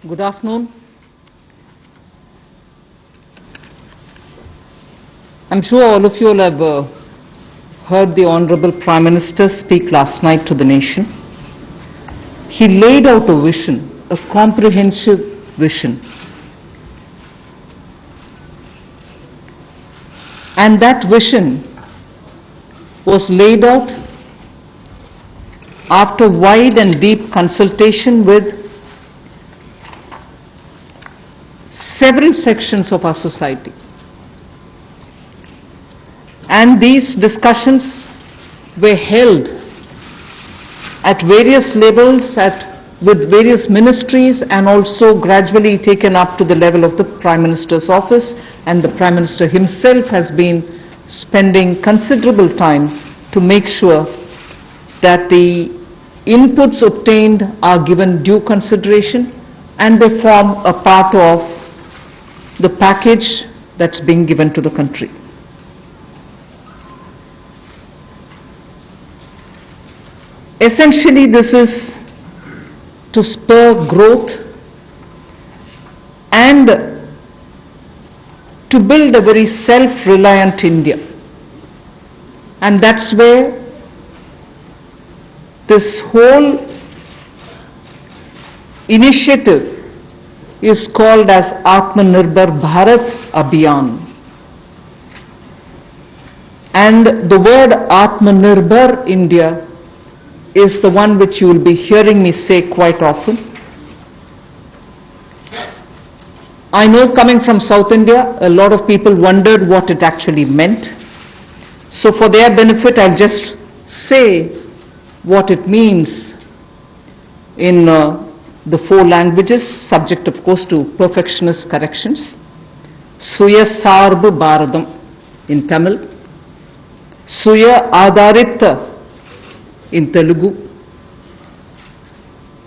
Good afternoon. I'm sure all of you will have heard the Honorable Prime Minister speak last night to the nation. He laid out a vision, a comprehensive vision. And that vision was laid out after wide and deep consultation with several sections of our society. And these discussions were held at various levels with various ministries, and also gradually taken up to the level of the Prime Minister's office, and the Prime Minister himself has been spending considerable time to make sure that the inputs obtained are given due consideration and they form a part of the package that's being given to the country. Essentially, this is to spur growth and to build a very self-reliant India. And that's where this whole initiative is called as Atmanirbhar Bharat Abhiyan. And the word Atmanirbhar India is the one which you will be hearing me say quite often. I know, coming from South India, a lot of people wondered what it actually meant. So for their benefit, I'll just say what it means in the four languages, subject of course to perfectionist corrections. Suya Sarbu Bharadam in Tamil, Suya Adharita in Telugu,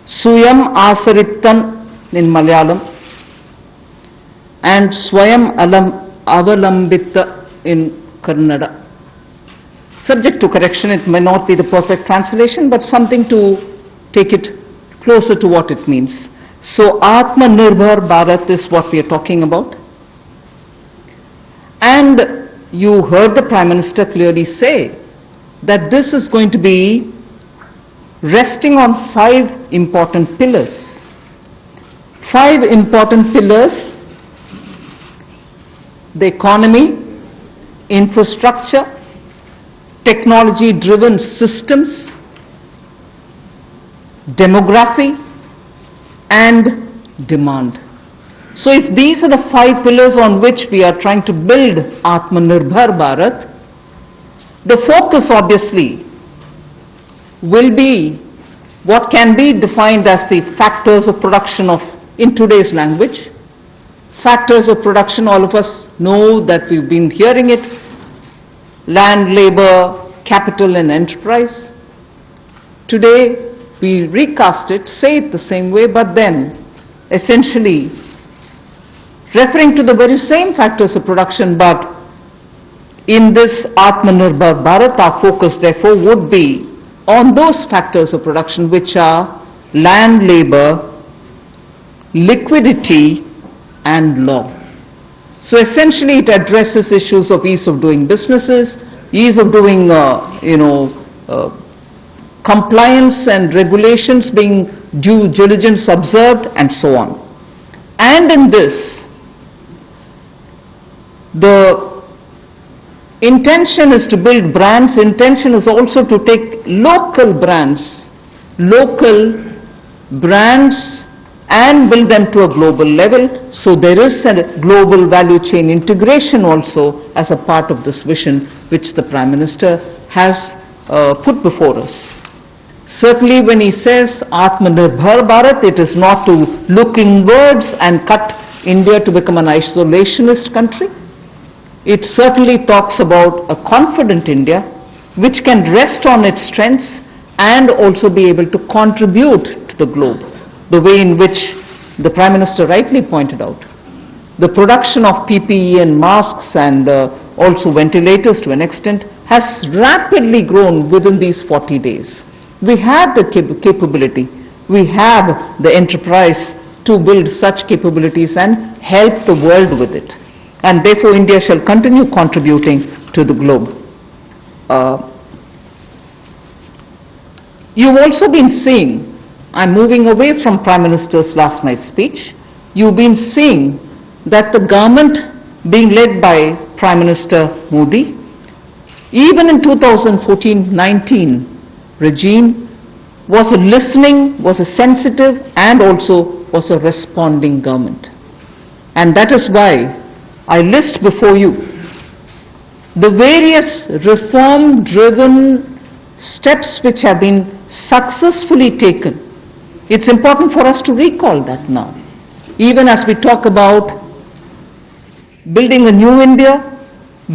Suyam Asarittan in Malayalam, and Swayam Avalambita in Kannada. Subject to correction, it may not be the perfect translation, but something to take it closer to what it means. So Atmanirbhar Bharat is what we are talking about. And you heard the Prime Minister clearly say that this is going to be resting on 5 important pillars. 5 important pillars: the economy, infrastructure, technology-driven systems, demography, and demand. So if these are the 5 pillars on which we are trying to build Atmanirbhar Bharat, the focus obviously will be what can be defined as the factors of production in today's language. Factors of production, all of us know that we've been hearing it: land, labor, capital, and enterprise. Today we recast it, say it the same way, but then essentially referring to the very same factors of production, but in this Atmanirbhar Bharat, our focus therefore would be on those factors of production which are land, labor, liquidity, and law. So essentially it addresses issues of ease of doing businesses, ease of doing compliance and regulations being due diligence observed, and so on. And in this, the intention is to build brands. Intention is also to take local brands and build them to a global level. So there is a global value chain integration also as a part of this vision which the Prime Minister has put before us. Certainly when he says Atmanirbhar Bharat, it is not to look inwards and cut India to become an isolationist country. It certainly talks about a confident India which can rest on its strengths and also be able to contribute to the globe, the way in which the Prime Minister rightly pointed out. The production of PPE and masks and also ventilators to an extent has rapidly grown within these 40 days. We have the capability, we have the enterprise to build such capabilities and help the world with it. And therefore, India shall continue contributing to the globe. You've also been seeing, I'm moving away from Prime Minister's last night's speech, you've been seeing that the government being led by Prime Minister Modi, even in 2014-19 regime, was a listening, was a sensitive, and also was a responding government. And that is why I list before you the various reform-driven steps which have been successfully taken. It's important for us to recall that now. Even as we talk about building a new India,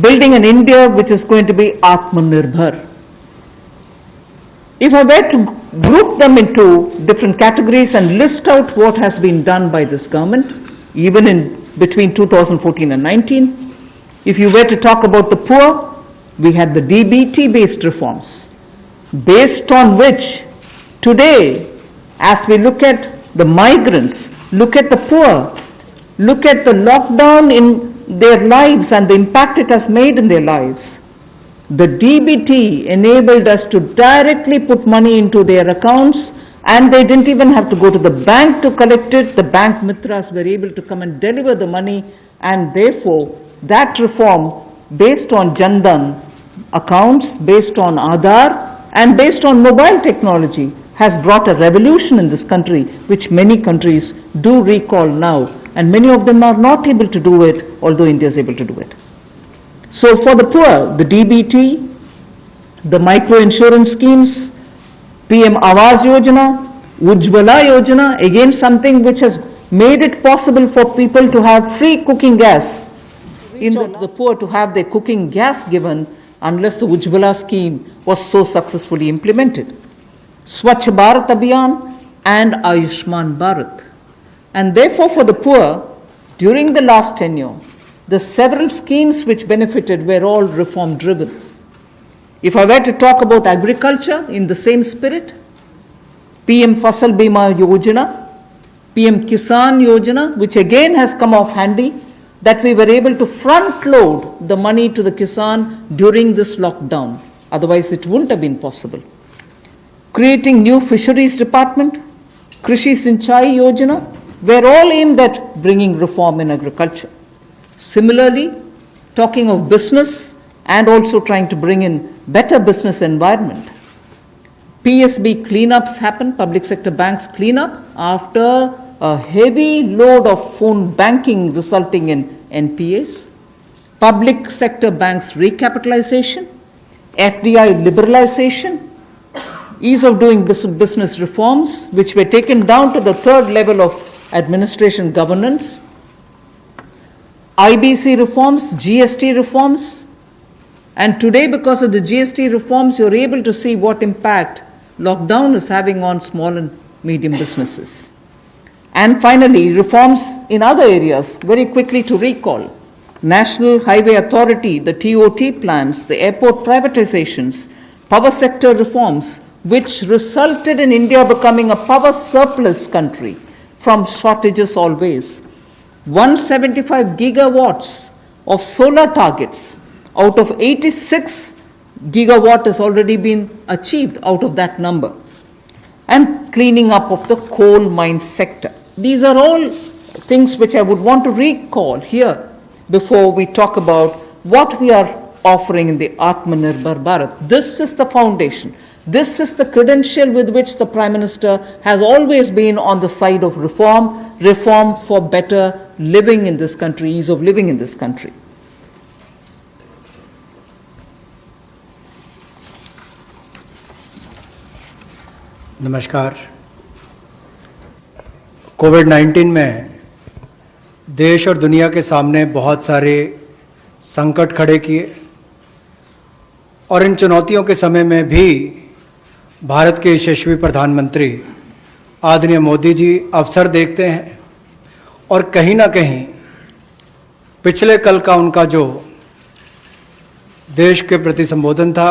building an India which is going to be Atmanirbhar. If I were to group them into different categories and list out what has been done by this government, even in between 2014 and 19, if you were to talk about the poor, we had the DBT-based reforms, based on which today, as we look at the migrants, look at the poor, look at the lockdown in their lives and the impact it has made in their lives, the DBT enabled us to directly put money into their accounts, and they didn't even have to go to the bank to collect it. The bank mitras were able to come and deliver the money, and therefore that reform based on Jan Dhan accounts, based on Aadhaar, and based on mobile technology has brought a revolution in this country, which many countries do recall now, and many of them are not able to do it, although India is able to do it. So for the poor, the DBT, the micro insurance schemes, PM Awas Yojana, Ujjwala Yojana, again something which has made it possible for people to have free cooking gas. Reach out to the poor to have their cooking gas given unless the Ujjwala scheme was so successfully implemented. Swachh Bharat Abhiyan and Ayushman Bharat. And therefore for the poor, during the last tenure, the several schemes which benefited were all reform driven. If I were to talk about agriculture in the same spirit, PM Fasal Bima Yojana, PM Kisan Yojana, which again has come off handy, that we were able to front load the money to the Kisan during this lockdown. Otherwise it wouldn't have been possible. Creating new fisheries department, Krishi Sinchai Yojana, were all aimed at bringing reform in agriculture. Similarly, talking of business and also trying to bring in better business environment. PSB cleanups happened, public sector banks cleanup, after a heavy load of phone banking resulting in NPAs. Public sector banks recapitalization, FDI liberalization, ease of doing business reforms, which were taken down to the third level of administration governance, IBC reforms, GST reforms, and today because of the GST reforms, you're able to see what impact lockdown is having on small and medium businesses. And finally, reforms in other areas, very quickly to recall. National Highway Authority, the TOT plans, the airport privatizations, power sector reforms, which resulted in India becoming a power surplus country from shortages always. 175 gigawatts of solar targets out of 86 gigawatt has already been achieved out of that number. And cleaning up of the coal mine sector. These are all things which I would want to recall here before we talk about what we are offering in the Atmanirbhar Bharat. This is the foundation. This is the credential with which the Prime Minister has always been on the side of reform, reform for better living in this country, ease of living in this country. नमस्कार। कोविड-19 में देश और दुनिया के सामने बहुत सारे संकट खड़े किए और इन चुनौतियों के समय में भी भारत के यशस्वी प्रधानमंत्री आदरणीय मोदी जी अवसर देखते हैं और कहीं ना कहीं पिछले कल का उनका जो देश के प्रति संबोधन था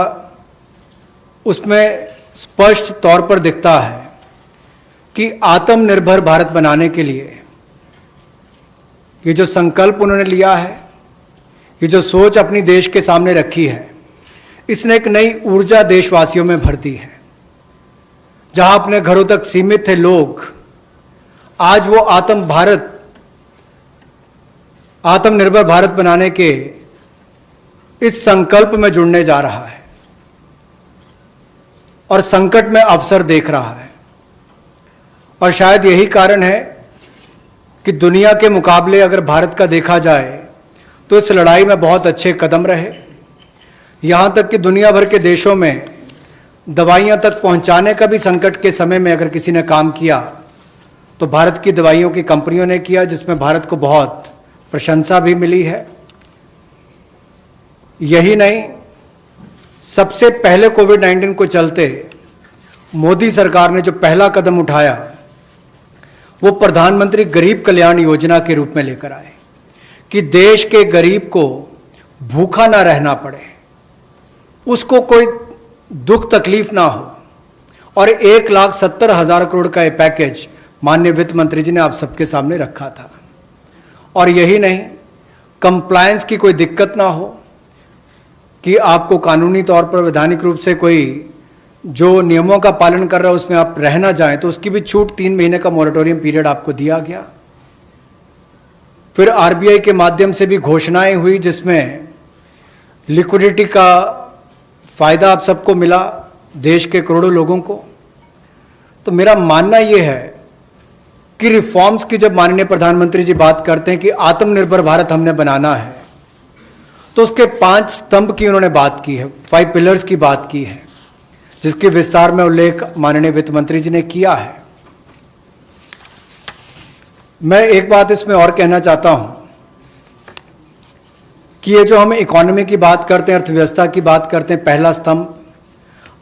उसमें स्पष्ट तौर पर दिखता है कि आत्मनिर्भर भारत बनाने के लिए ये जो संकल्प उन्होंने लिया है, ये जो सोच अपनी देश के सामने रखी है, इसने एक नई ऊर्जा देशवासियों में भर दी है। जहां अपने घरों तक सीमित थे लोग, आज वो आत्मनिर्भर भारत बनाने के इस संकल्प में जुड़ने जा रहा है और संकट में अवसर देख रहा है। और शायद यही कारण है कि दुनिया के मुकाबले अगर भारत का देखा जाए तो इस लड़ाई में बहुत अच्छे कदम रहे। यहाँ तक कि दुनिया भर के देशों में दवाइयाँ तक पहुँचाने का भी संकट के समय में अगर किसी ने काम किया तो भारत की दवाइयों की कंपनियों ने किया, जिसमें भारत को बहुत प्रशंसा भी मिली है। यही नहीं, सबसे पहले कोविड-19 को चलते मोदी सरकार ने जो पहला कदम उठाया वो प्रधानमंत्री गरीब कल्याण योजना के रूप में लेकर आए कि देश के गरीब को भूखा ना रहना पड़े, उसको कोई दुख तकलीफ ना हो। और 1,70,000 करोड़ का ये पैकेज माननीय वित्त मंत्री जी ने आप सबके सामने रखा था। और यही नहीं, कंप्लायंस की कोई दिक्कत ना हो कि आपको कानूनी तौर पर वैधानिक रूप से कोई जो नियमों का पालन कर रहा है उसमें आप रह ना जाएं, तो उसकी भी छूट 3 महीने का मॉरेटोरियम पीरियड आपको दिया गया। फिर आरबीआई के माध्यम से भी घोषणाएं हुई जिसमें लिक्विडिटी का फायदा आप सबको मिला, देश के करोड़ों लोगों को। तो मेरा मानना यह है कि रिफॉर्म्स की जब माननीय प्रधानमंत्री जी बात करते हैं कि आत्मनिर्भर भारत हमने बनाना है, तो उसके 5 स्तंभ की उन्होंने बात की है, 5 पिलर्स की बात की है, जिसके विस्तार में उल्लेख माननीय वित्त मंत्री जी ने किया है। मैं एक बात इसमें और कहना चाहता हूं कि ये जो हम इकोनॉमी की बात करते हैं, अर्थव्यवस्था की बात करते हैं, पहला स्तंभ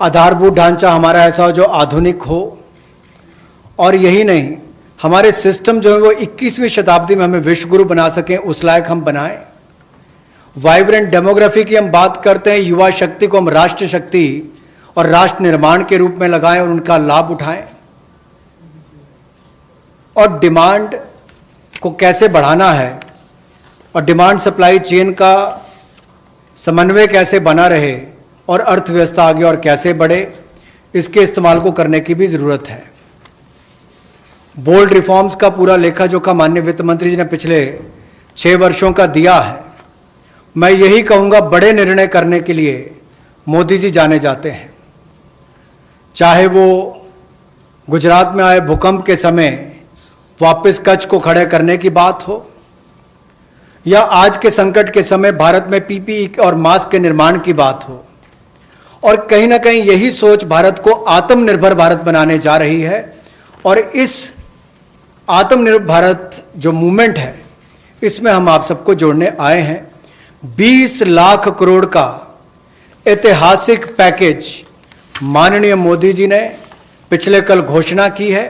आधारभूत ढांचा हमारा ऐसा हो जो आधुनिक हो। और यही नहीं, हमारे सिस्टम जो है वो 21वीं शताब्दी में हमें विश्वगुरु बना सकें, उस लायक हम बनाएं। वाइब्रेंट डेमोग्राफी की हम बात करते हैं, युवा शक्ति को हम राष्ट्र शक्ति और राष्ट्र निर्माण के रूप में लगाएं और उनका लाभ उठाएं। और डिमांड को कैसे बढ़ाना है और डिमांड सप्लाई चेन का समन्वय कैसे बना रहे और अर्थव्यवस्था आगे और कैसे बढ़े, इसके इस्तेमाल को करने की भी ज़रूरत है। बोल्ड रिफॉर्म्स का पूरा लेखा जोखा माननीय वित्त मंत्री जी ने पिछले 6 वर्षों का दिया है। मैं यही कहूँगा, बड़े निर्णय करने के लिए मोदी जी जाने जाते हैं। चाहे वो गुजरात में आए भूकंप के समय वापस कच्छ को खड़े करने की बात हो, या आज के संकट के समय भारत में पीपीई और मास्क के निर्माण की बात हो। और कहीं ना कहीं यही सोच भारत को आत्मनिर्भर भारत बनाने जा रही है। और इस आत्मनिर्भर भारत जो मूवमेंट है, इसमें हम आप सबको जोड़ने आए हैं। 20 लाख करोड़ का ऐतिहासिक पैकेज माननीय मोदी जी ने पिछले कल घोषणा की है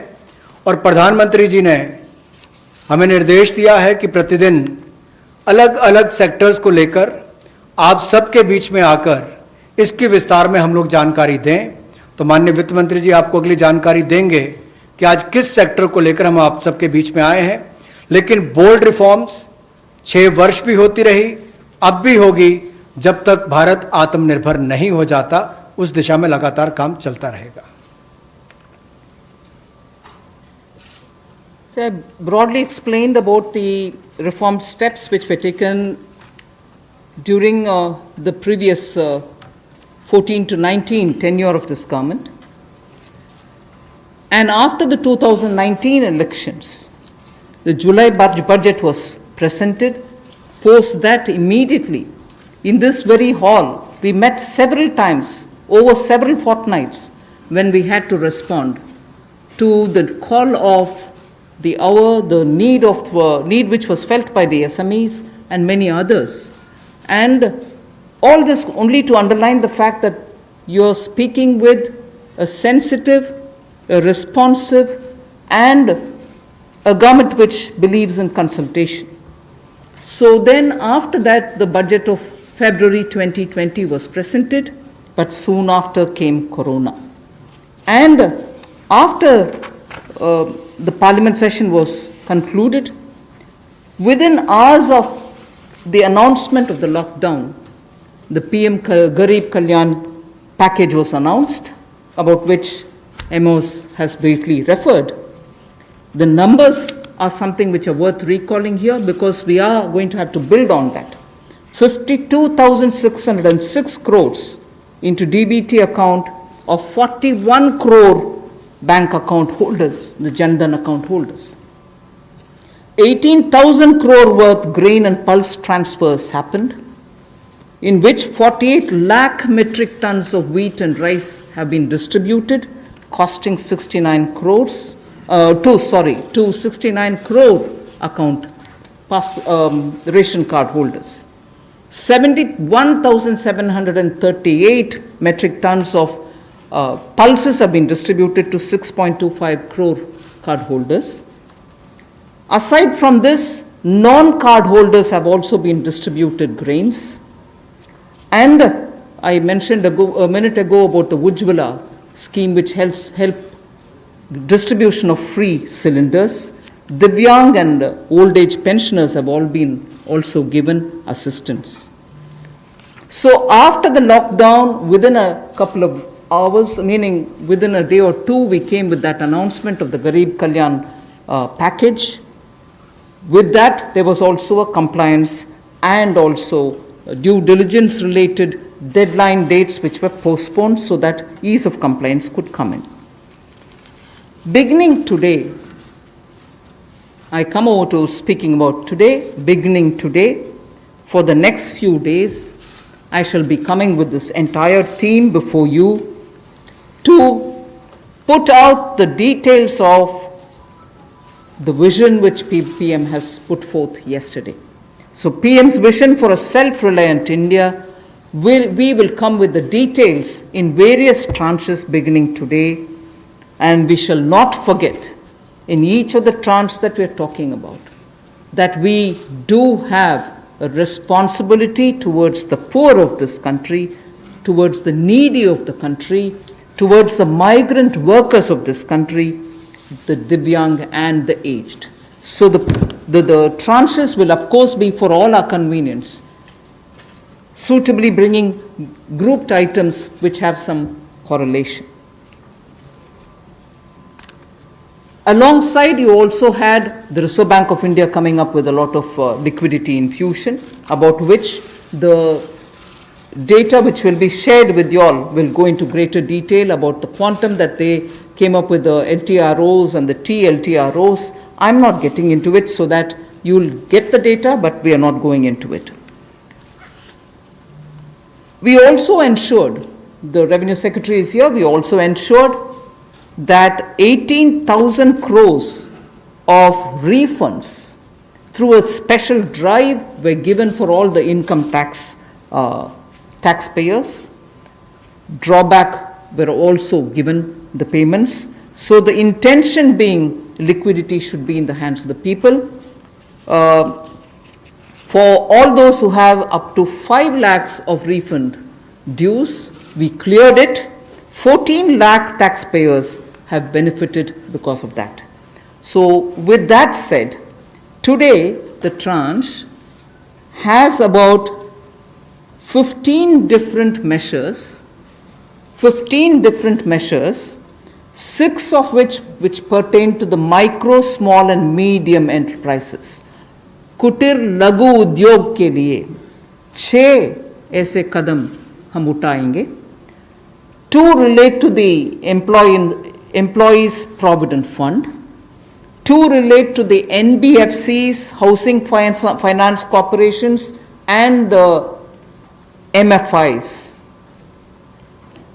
और प्रधानमंत्री जी ने हमें निर्देश दिया है कि प्रतिदिन अलग अलग सेक्टर्स को लेकर आप सबके बीच में आकर इसके विस्तार में हम लोग जानकारी दें। तो माननीय वित्त मंत्री जी आपको अगली जानकारी देंगे कि आज किस सेक्टर को लेकर हम आप सबके बीच में आए हैं। लेकिन बोल्ड रिफॉर्म्स 6 वर्ष भी होती रही, अब भी होगी, जब तक भारत आत्मनिर्भर नहीं हो जाता, उस दिशा में लगातार काम चलता रहेगा। So I broadly explained about the reform steps which were taken during the previous 14 to 19 tenure of this government. And after the 2019 elections, the July budget was presented. Post that, immediately in this very hall, we met several times over several fortnights when we had to respond to the call of the hour, the need which was felt by the SMEs and many others. And all this only to underline the fact that you're speaking with a sensitive, a responsive, and a government which believes in consultation. So then after that, the budget of February 2020 was presented, but soon after came Corona. And after the parliament session was concluded. Within hours of the announcement of the lockdown, the PM Garib Kalyan package was announced, about which Amos has briefly referred. The numbers are something which are worth recalling here because we are going to have to build on that. 52,606 crores into DBT account of 41 crore bank account holders, the Jan Dhan account holders. 18,000 crore worth grain and pulse transfers happened, in which 48 lakh metric tons of wheat and rice have been distributed, costing 69 crores, to 69 crore account ration card holders. 71,738 metric tons of pulses have been distributed to 6.25 crore card holders. Aside from this, non-card holders have also been distributed grains. And I mentioned a minute ago about the Ujjwala scheme, which help distribution of free cylinders. Divyang and old age pensioners have all been also given assistance. So after the lockdown, within a couple of hours, meaning within a day or two, we came with that announcement of the Garib Kalyan package. With that, there was also a compliance and also due diligence related deadline dates which were postponed so that ease of compliance could come in. Beginning today, I come over to speaking about today. Beginning today, for the next few days, I shall be coming with this entire team before you to put out the details of the vision which PM has put forth yesterday. So PM's vision for a self-reliant India, we will come with the details in various tranches beginning today, and we shall not forget in each of the tranches that we are talking about that we do have a responsibility towards the poor of this country, towards the needy of the country, towards the migrant workers of this country, the Divyang and the aged. So the tranches will of course be for all our convenience, suitably bringing grouped items which have some correlation. Alongside, you also had the Reserve Bank of India coming up with a lot of liquidity infusion, about which the data which will be shared with you all will go into greater detail about the quantum that they came up with, the LTROs and the TLTROs. I'm not getting into it so that you'll get the data, but we are not going into it. We also ensured, the Revenue Secretary is here, we also ensured that 18,000 crores of refunds through a special drive were given for all the income taxpayers. Drawback were also given the payments. So the intention being liquidity should be in the hands of the people. For all those who have up to 5 lakhs of refund dues, we cleared it. 14 lakh taxpayers have benefited because of that. So with that said, today the tranche has about 15 different measures, 6 of which pertain to the micro, small and medium enterprises. कुटीर लघु उद्योग के लिए 6 ऐसे कदम हम उठाएंगे. 2 relate to the Employees Provident Fund. 2 relate to the NBFCs, Housing Finance Corporations, and the MFIs,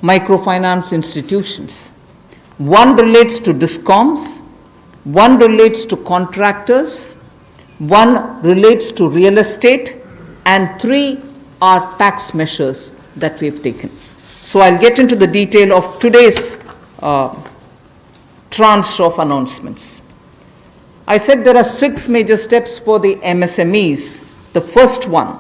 microfinance institutions. 1 relates to DISCOMs, 1 relates to contractors, 1 relates to real estate, and 3 are tax measures that we have taken. So I'll get into the detail of today's tranche of announcements. I said there are 6 major steps for the MSMEs. The first one,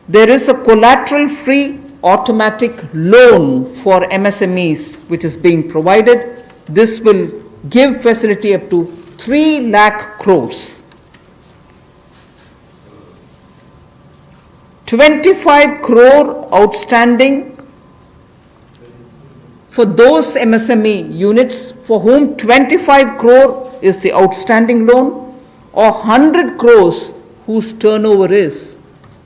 there is a collateral-free automatic loan for MSMEs which is being provided. This will give facility up to 3 lakh crores. 25 crore outstanding for those MSME units for whom 25 crore is the outstanding loan, or 100 crores whose turnover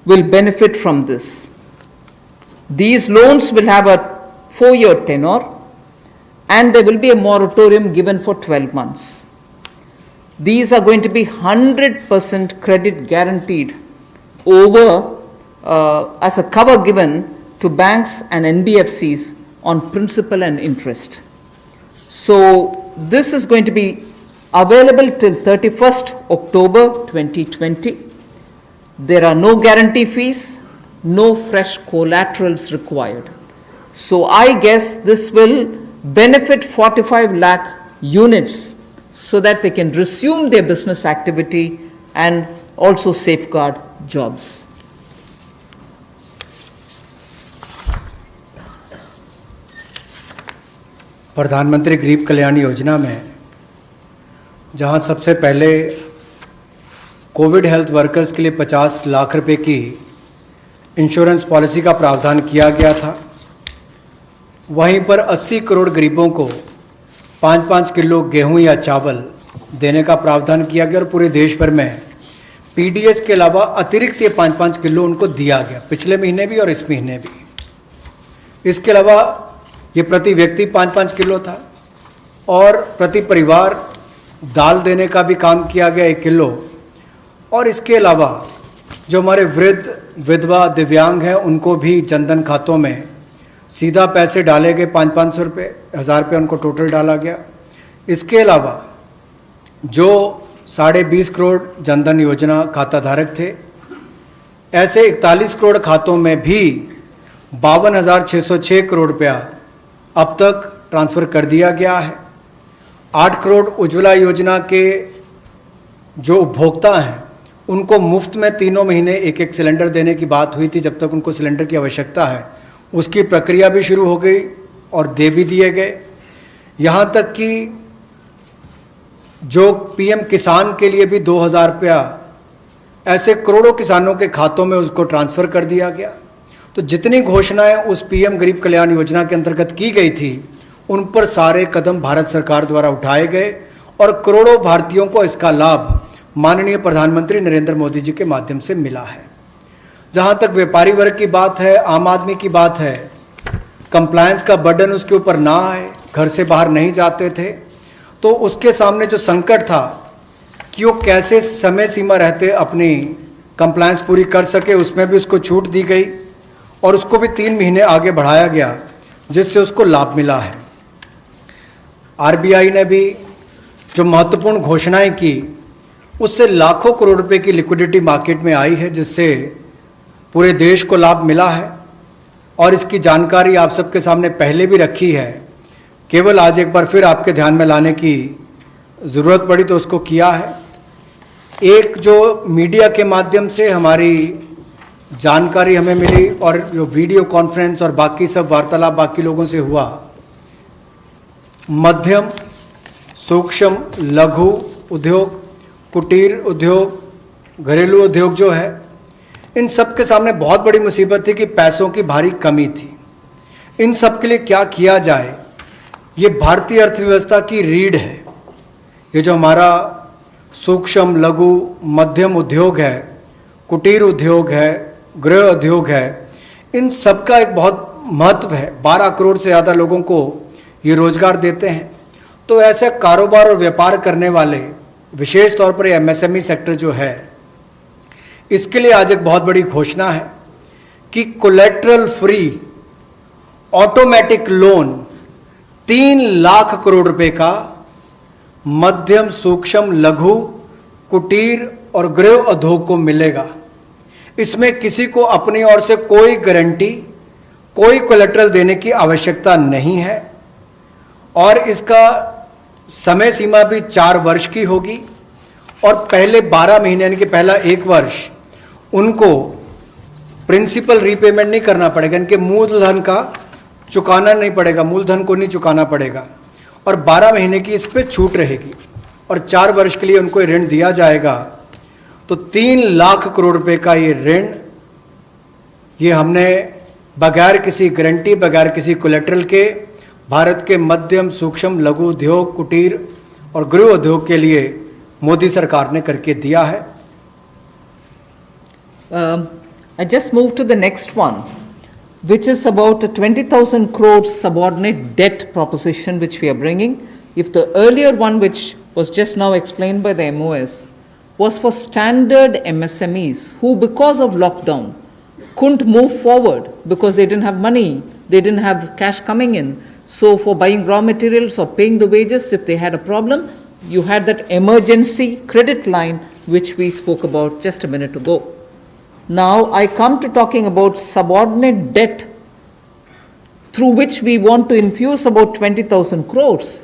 will benefit from this. These loans will have a 4-year tenure, and there will be a moratorium given for 12 months. These are going to be 100% credit guaranteed over as a cover given to banks and NBFCs on principal and interest. So this is going to be available till 31st October 2020. There are no guarantee fees, no fresh collaterals required. So I guess this will benefit 45 lakh units so that they can resume their business activity and also safeguard jobs. प्रधानमंत्री गरीब कल्याण योजना में जहां सबसे पहले Covid health workers के लिए 50 लाख रुपए की इंश्योरेंस पॉलिसी का प्रावधान किया गया था, वहीं पर 80 करोड़ गरीबों को 5-5 किलो गेहूं या चावल देने का प्रावधान किया गया और पूरे देश भर में पीडीएस के अलावा अतिरिक्त ये 5-5 किलो उनको दिया गया, पिछले महीने भी और इस महीने भी। इसके अलावा ये प्रति व्यक्ति 5-5 किलो था और प्रति परिवार दाल देने का भी काम किया गया 1 किलो। और इसके अलावा जो हमारे वृद्ध, विधवा, दिव्यांग हैं उनको भी जनधन खातों में सीधा पैसे डाले गए, 500-500 रुपये, 1000 रुपये उनको टोटल डाला गया। इसके अलावा जो 20.5 करोड़ जनधन योजना खाता धारक थे, ऐसे 41 करोड़ खातों में भी 52,606 करोड़ रुपया अब तक ट्रांसफ़र कर दिया गया है। 8 करोड़ उज्ज्वला योजना के जो उपभोक्ता हैं उनको मुफ्त में 3 महीने 1-1 सिलेंडर देने की बात हुई थी, जब तक उनको सिलेंडर की आवश्यकता है उसकी प्रक्रिया भी शुरू हो गई और दे भी दिए गए। यहाँ तक कि जो पीएम किसान के लिए भी 2,000 रुपया ऐसे करोड़ों किसानों के खातों में उसको ट्रांसफ़र कर दिया गया। तो जितनी घोषणाएं उस पीएम गरीब कल्याण योजना के अंतर्गत की गई थी उन पर सारे कदम भारत सरकार द्वारा उठाए गए और करोड़ों भारतीयों को इसका लाभ माननीय प्रधानमंत्री नरेंद्र मोदी जी के माध्यम से मिला है। जहां तक व्यापारी वर्ग की बात है, आम आदमी की बात है, कंप्लायंस का बर्डन उसके ऊपर ना आए, घर से बाहर नहीं जाते थे, तो उसके सामने जो संकट था कि वो कैसे समय सीमा रहते अपनी कंप्लायंस पूरी कर सके, उसमें भी उसको छूट दी गई और उसको भी 3 महीने आगे बढ़ाया गया, जिससे उसको लाभ मिला है। आरबीआई ने भी जो महत्वपूर्ण घोषणाएं की उससे लाखों करोड़ रुपए की लिक्विडिटी मार्केट में आई है, जिससे पूरे देश को लाभ मिला है और इसकी जानकारी आप सबके सामने पहले भी रखी है, केवल आज एक बार फिर आपके ध्यान में लाने की ज़रूरत पड़ी तो उसको किया है। एक जो मीडिया के माध्यम से हमारी जानकारी हमें मिली और जो वीडियो कॉन्फ्रेंस और बाकी सब वार्तालाप बाकी लोगों से हुआ, मध्यम, सूक्ष्म, लघु उद्योग, कुटीर उद्योग, घरेलू उद्योग जो है, इन सब के सामने बहुत बड़ी मुसीबत थी कि पैसों की भारी कमी थी। इन सब के लिए क्या किया जाए, ये भारतीय अर्थव्यवस्था की रीढ़ है। ये जो हमारा सूक्ष्म, लघु, मध्यम उद्योग है, कुटीर उद्योग है, गृह उद्योग है, इन सब का एक बहुत महत्व है। 12 करोड़ से ज़्यादा लोगों को ये रोजगार देते हैं। तो ऐसे कारोबार और व्यापार करने वाले, विशेष तौर पर एमएसएमई सेक्टर जो है, इसके लिए आज एक बहुत बड़ी घोषणा है कि collateral free automatic loan 3 lakh crore रुपए का मध्यम, सूक्ष्म, लघु, कुटीर और गृह उद्योग को मिलेगा। इसमें किसी को अपनी ओर से कोई गारंटी, कोई कोलेटरल देने की आवश्यकता नहीं है और इसका समय सीमा भी 4 वर्ष की होगी और पहले 12 महीने यानी कि पहला 1 वर्ष उनको प्रिंसिपल रीपेमेंट नहीं करना पड़ेगा, इनके मूलधन का चुकाना नहीं पड़ेगा, मूलधन को नहीं चुकाना पड़ेगा और 12 महीने की इस पे छूट रहेगी और 4 वर्ष के लिए उनको ऋण दिया जाएगा। तो 3 लाख करोड़ रुपए का ये ऋण, ये हमने बगैर किसी गारंटी, बगैर किसी कोलेटरल के भारत के मध्यम, सूक्ष्म, लघु उद्योग, कुटीर और गृह उद्योग के लिए मोदी सरकार ने करके दिया है। I just move to the next one, which is about a 20,000 crore subordinate debt proposition which we are bringing. If the earlier one, which was just now explained by the MOS, was for standard MSMEs who, because of lockdown, couldn't move forward because they didn't have money, they didn't have cash coming in. So for buying raw materials or paying the wages, if they had a problem, you had that emergency credit line which we spoke about just a minute ago. Now I come to talking about subordinate debt through which we want to infuse about 20,000 crores.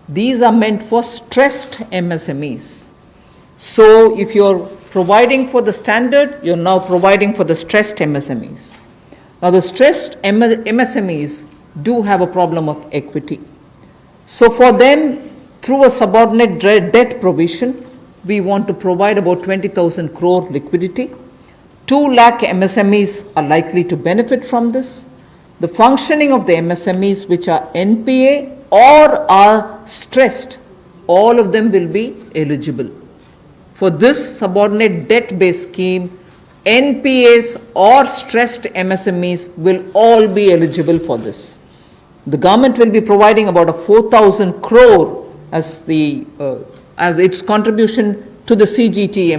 These are meant for stressed MSMEs. So if you're providing for the standard, you're now providing for the stressed MSMEs. Now the stressed MSMEs do have a problem of equity. So for them, through a subordinate debt provision, we want to provide about 20,000 crore liquidity. 2 lakh MSMEs are likely to benefit from this. The functioning of the MSMEs which are NPA or are stressed, all of them will be eligible. For this subordinate debt-based scheme, NPAs or stressed MSMEs will all be eligible for this. The government will be providing about a 4,000 crore as its contribution to the CGTMSE,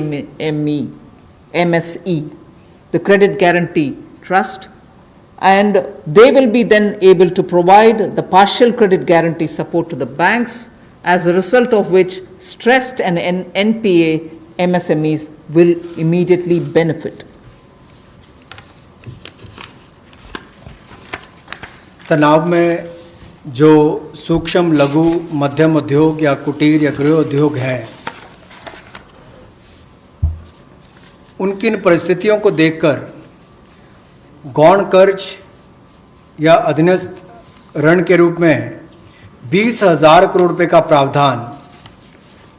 the Credit Guarantee Trust, and they will be then able to provide the partial credit guarantee support to the banks, as a result of which stressed and NPA MSMEs will immediately benefit. तनाव में जो सूक्ष्म, लघु, मध्यम उद्योग या कुटीर या गृह उद्योग हैं, उनकी इन परिस्थितियों को देखकर गौण कर्ज या अधीनस्थ ऋण के रूप में 20,000 करोड़ रुपए का प्रावधान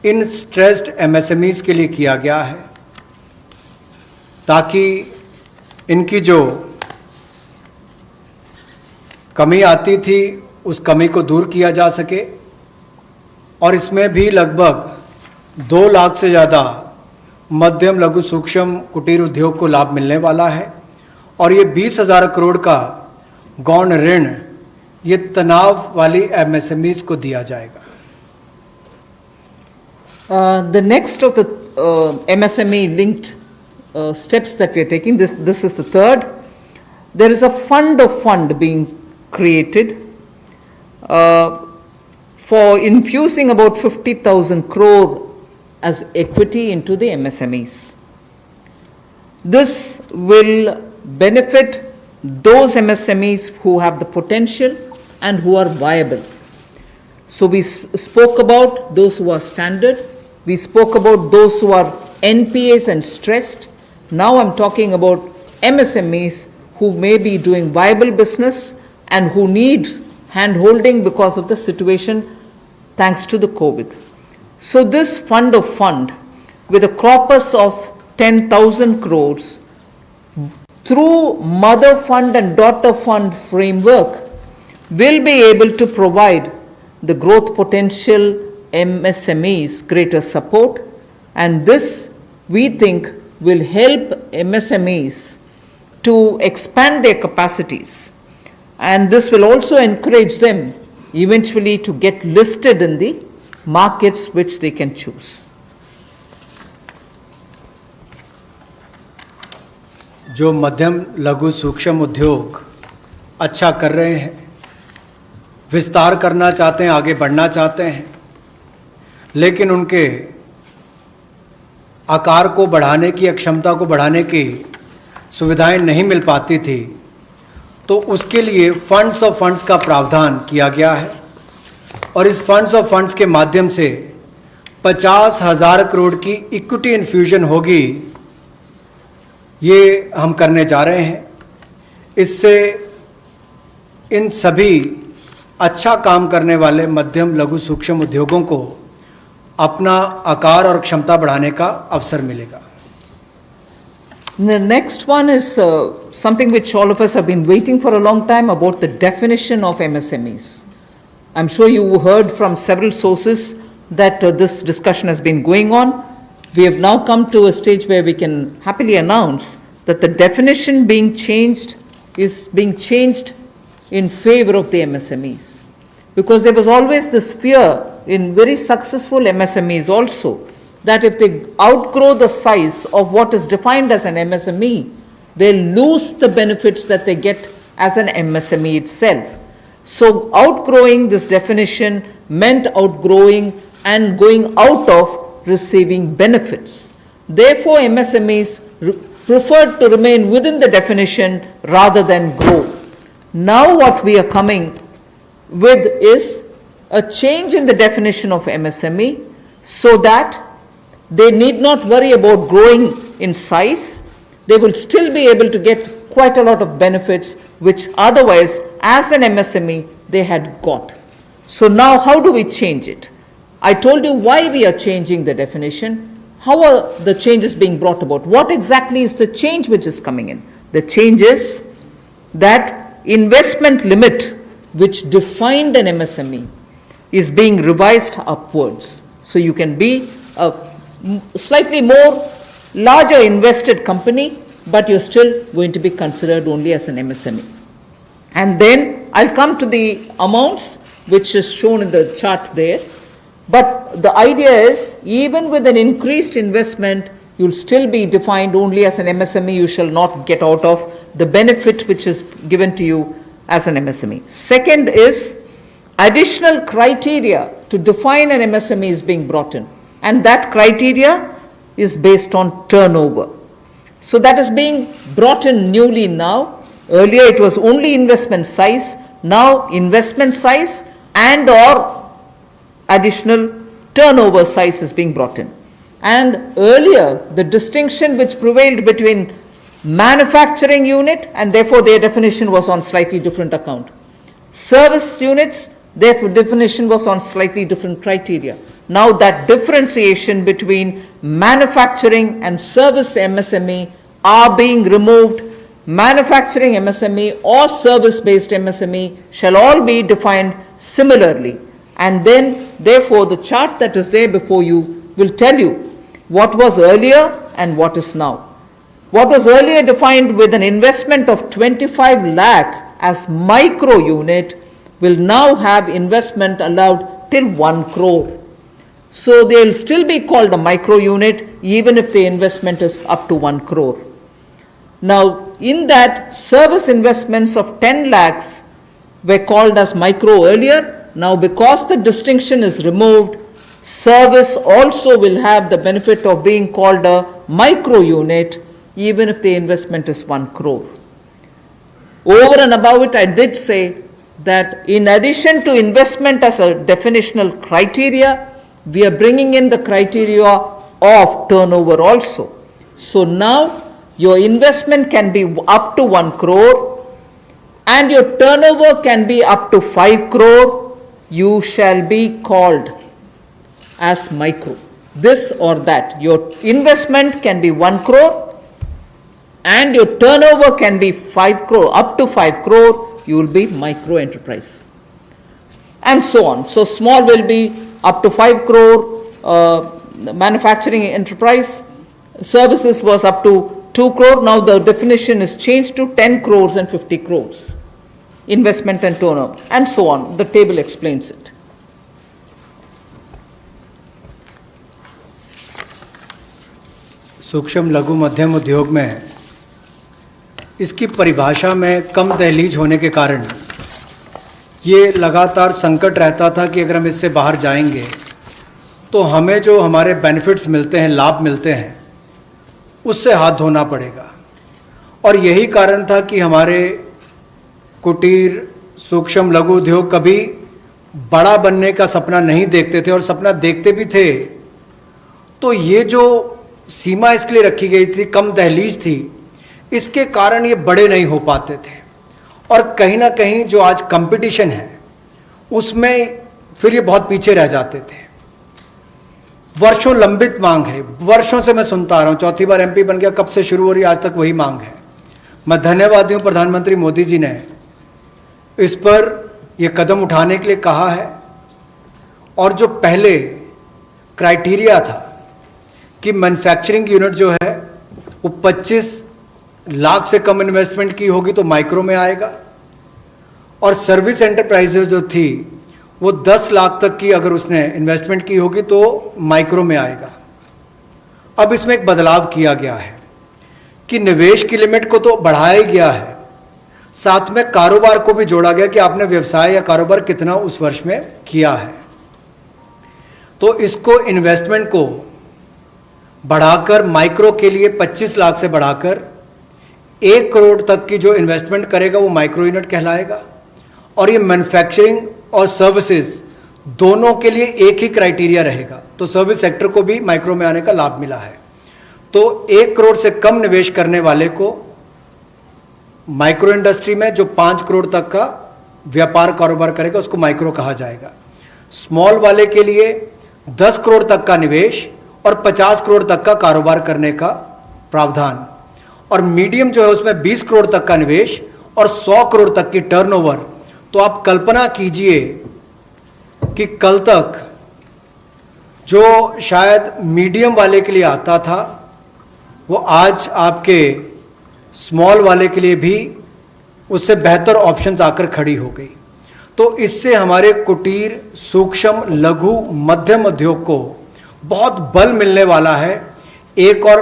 इन स्ट्रेस्ड एमएसएमईज के लिए किया गया है, ताकि इनकी जो कमी आती थी उस कमी को दूर किया जा सके। और इसमें भी लगभग 2 लाख से ज़्यादा मध्यम, लघु, सूक्ष्म, कुटीर उद्योग को लाभ मिलने वाला है। और ये 20,000 करोड़ का गौण ऋण ये तनाव वाली एमएसएमईज को दिया जाएगा। The next of the MSME linked steps that we are taking, this is the third. There is a fund of fund being created for infusing about 50,000 crore as equity into the MSMEs. This will benefit those MSMEs who have the potential and who are viable. So we spoke about those who are standard, we spoke about those who are NPAs and stressed. Now I'm talking about MSMEs who may be doing viable business and who need hand-holding because of the situation thanks to the COVID. So this fund of fund with a corpus of 10,000 crores through mother fund and daughter fund framework will be able to provide the growth potential MSMEs greater support, and this we think will help MSMEs to expand their capacities, and this will also encourage them eventually to get listed in the markets which they can choose. जो मध्यम, लघु, सूक्ष्म उद्योग अच्छा कर रहे हैं, विस्तार करना चाहते हैं, आगे बढ़ना चाहते हैं, लेकिन उनके आकार को बढ़ाने की या क्षमता को बढ़ाने की सुविधाएं नहीं मिल पाती थी, तो उसके लिए फंड्स ऑफ फंड्स का प्रावधान किया गया है। और इस फंड्स ऑफ फंड्स के माध्यम से 50,000 करोड़ की इक्विटी इन्फ्यूजन होगी, ये हम करने जा रहे हैं। इससे इन सभी अच्छा काम करने वाले मध्यम लघु सूक्ष्म उद्योगों को अपना आकार और क्षमता बढ़ाने का अवसर मिलेगा। The next one is something which all of us have been waiting for a long time, about the definition of MSMEs. I'm sure you heard from several sources that this discussion has been going on. We have now come to a stage where we can happily announce that the definition being changed is being changed in favor of the MSMEs. Because there was always this fear in very successful MSMEs also, that if they outgrow the size of what is defined as an MSME, they'll lose the benefits that they get as an MSME itself. So outgrowing this definition meant outgrowing and going out of receiving benefits. Therefore, MSMEs preferred to remain within the definition rather than grow. Now what we are coming with is a change in the definition of MSME so that they need not worry about growing in size. They will still be able to get quite a lot of benefits which otherwise as an MSME they had got. So now how do we change it? I told you why we are changing the definition. How are the changes being brought about? What exactly is the change which is coming in? The change is that investment limit which defined an MSME is being revised upwards. So you can be a slightly more larger invested company, but you're still going to be considered only as an MSME. And then I'll come to the amounts which is shown in the chart there. But the idea is, even with an increased investment, you'll still be defined only as an MSME. You shall not get out of the benefit which is given to you as an MSME. Second is, additional criteria to define an MSME is being brought in. And that criteria is based on turnover. So that is being brought in newly now. Earlier it was only investment size. Now investment size and or additional turnover size is being brought in. And earlier, the distinction which prevailed between manufacturing unit, and therefore their definition was on slightly different account. Service units, their definition was on slightly different criteria. Now that differentiation between manufacturing and service MSME are being removed. Manufacturing MSME or service-based MSME shall all be defined similarly. And then, therefore, the chart that is there before you will tell you what was earlier and what is now. What was earlier defined with an investment of 25 lakh as micro unit will now have investment allowed till 1 crore. So they will still be called a micro unit even if the investment is up to 1 crore. Now, in that, service investments of 10 lakhs were called as micro earlier. Now, because the distinction is removed, service also will have the benefit of being called a micro unit even if the investment is 1 crore. Over and above it, I did say that in addition to investment as a definitional criteria, we are bringing in the criteria of turnover also. So now your investment can be up to 1 crore and your turnover can be up to 5 crore. You shall be called as micro, this or that. Your investment can be 1 crore and your turnover can be 5 crore, up to 5 crore, you will be micro enterprise. And so on. So small will be up to 5 crore, manufacturing enterprise, services was up to 2 crore. Now the definition is changed to 10 crores and 50 crores. Investment and turnover, and so on. The table explains it. सूक्ष्म लघु मध्यम उद्योग में इसकी परिभाषा में कम दहलीज होने के कारण ये लगातार संकट रहता था कि अगर हम इससे बाहर जाएंगे तो हमें जो हमारे बेनिफिट्स मिलते हैं, लाभ मिलते हैं, उससे हाथ धोना पड़ेगा। और यही कारण था कि हमारे कुटीर सूक्ष्म लघु उद्योग कभी बड़ा बनने का सपना नहीं देखते थे, और सपना देखते भी थे तो ये जो सीमा इसके लिए रखी गई थी, कम दहलीज थी, इसके कारण ये बड़े नहीं हो पाते थे। और कहीं ना कहीं जो आज कंपटीशन है उसमें फिर ये बहुत पीछे रह जाते थे। वर्षों लंबित मांग है, वर्षों से मैं सुनता आ रहा हूँ, चौथी बार एमपी बन गया, कब से शुरू हो रही आज तक वही मांग है। मैं धन्यवादी हूँ प्रधानमंत्री मोदी जी ने इस पर ये कदम उठाने के लिए कहा है। और जो पहले क्राइटेरिया था कि मैन्युफैक्चरिंग यूनिट जो है वो 25 लाख से कम इन्वेस्टमेंट की होगी तो माइक्रो में आएगा, और सर्विस एंटरप्राइजेज जो थी वो 10 लाख तक की अगर उसने इन्वेस्टमेंट की होगी तो माइक्रो में आएगा। अब इसमें एक बदलाव किया गया है कि निवेश की लिमिट को तो बढ़ाया गया है, साथ में कारोबार को भी जोड़ा गया कि आपने व्यवसाय या कारोबार कितना उस वर्ष में किया है। तो इसको इन्वेस्टमेंट को बढ़ाकर माइक्रो के लिए 25 लाख से बढ़ाकर 1 करोड़ तक की जो इन्वेस्टमेंट करेगा वो माइक्रो यूनिट कहलाएगा। और ये मैन्युफैक्चरिंग और सर्विसेज दोनों के लिए एक ही क्राइटेरिया रहेगा, तो सर्विस सेक्टर को भी माइक्रो में आने का लाभ मिला है। तो 1 करोड़ से कम निवेश करने वाले को माइक्रो इंडस्ट्री में जो 5 करोड़ तक का व्यापार कारोबार करेगा उसको माइक्रो कहा जाएगा। स्मॉल वाले के लिए 10 करोड़ तक का निवेश और 50 करोड़ तक का कारोबार करने का प्रावधान, और मीडियम जो है उसमें 20 करोड़ तक का निवेश और 100 करोड़ तक की टर्नओवर। तो आप कल्पना कीजिए कि कल तक जो शायद मीडियम वाले के लिए आता था वो आज आपके स्मॉल वाले के लिए भी उससे बेहतर ऑप्शंस आकर खड़ी हो गई। तो इससे हमारे कुटीर, सूक्ष्म, लघु, मध्यम उद्योग को बहुत बल मिलने वाला है। एक और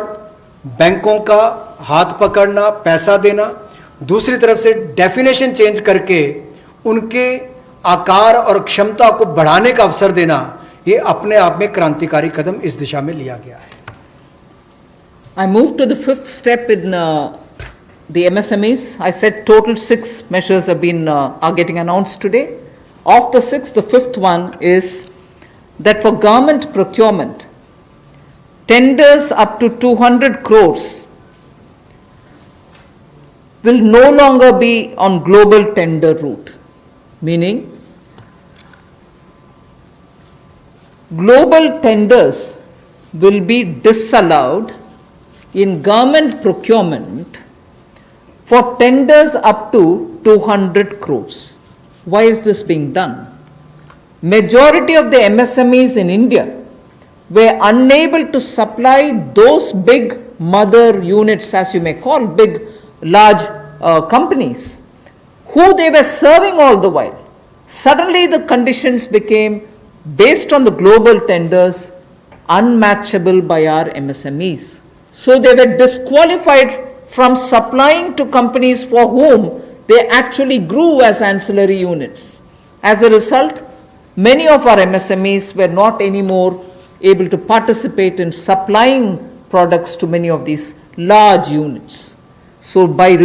बैंकों का हाथ पकड़ना, पैसा देना, दूसरी तरफ से डेफिनेशन चेंज करके उनके आकार और क्षमता को बढ़ाने का अवसर देना, ये अपने आप में क्रांतिकारी कदम इस दिशा में लिया गया है। I move to the fifth step in the MSMEs. I said total 6 measures are getting announced today. Of the 6, the fifth one is that for government procurement, tenders up to 200 crores will no longer be on global tender route, meaning global tenders will be disallowed in government procurement for tenders up to 200 crores. Why is this being done? Majority of the MSMEs in India were unable to supply those big mother units, as you may call, big, large companies, who they were serving all the while. Suddenly the conditions became, based on the global tenders, unmatchable by our MSMEs. So they were disqualified from supplying to companies for whom they actually grew as ancillary units. As a result, many of our MSMEs were not anymore able to participate in supplying products to many of these large units. So by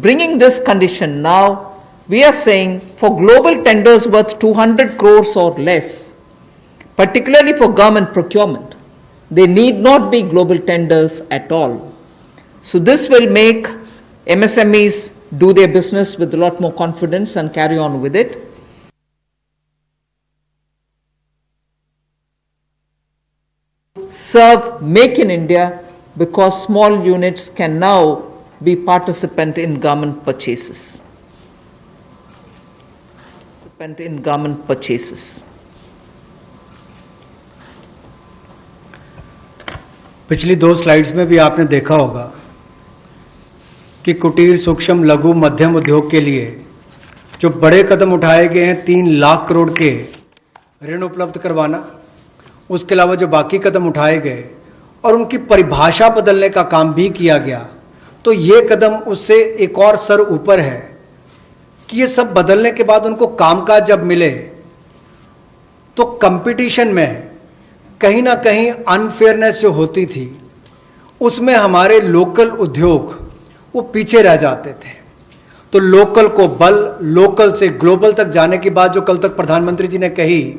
bringing this condition now, we are saying for global tenders worth 200 crores or less, particularly for government procurement, they need not be global tenders at all. So this will make MSMEs do their business with a lot more confidence and carry on with it. Serve Make in India, because small units can now be participant in government purchases. In government purchases. पिछली 2 slides में भी आपने देखा होगा कि कुटीर, सूक्ष्म, लघु, मध्यम उद्योग के लिए जो बड़े कदम उठाए गए हैं, 3 लाख करोड़ के ऋण उपलब्ध करवाना, उसके अलावा जो बाकी कदम उठाए गए और उनकी परिभाषा बदलने का काम भी किया गया, तो ये कदम उससे एक और स्तर ऊपर है कि ये सब बदलने के बाद उनको कामकाज जब मिले तो कंपटीशन में कहीं ना कहीं अनफेयरनेस जो होती थी उसमें हमारे लोकल उद्योग वो पीछे रह जाते थे। तो लोकल को बल, लोकल से ग्लोबल तक जाने की बात जो कल तक प्रधानमंत्री जी ने कही,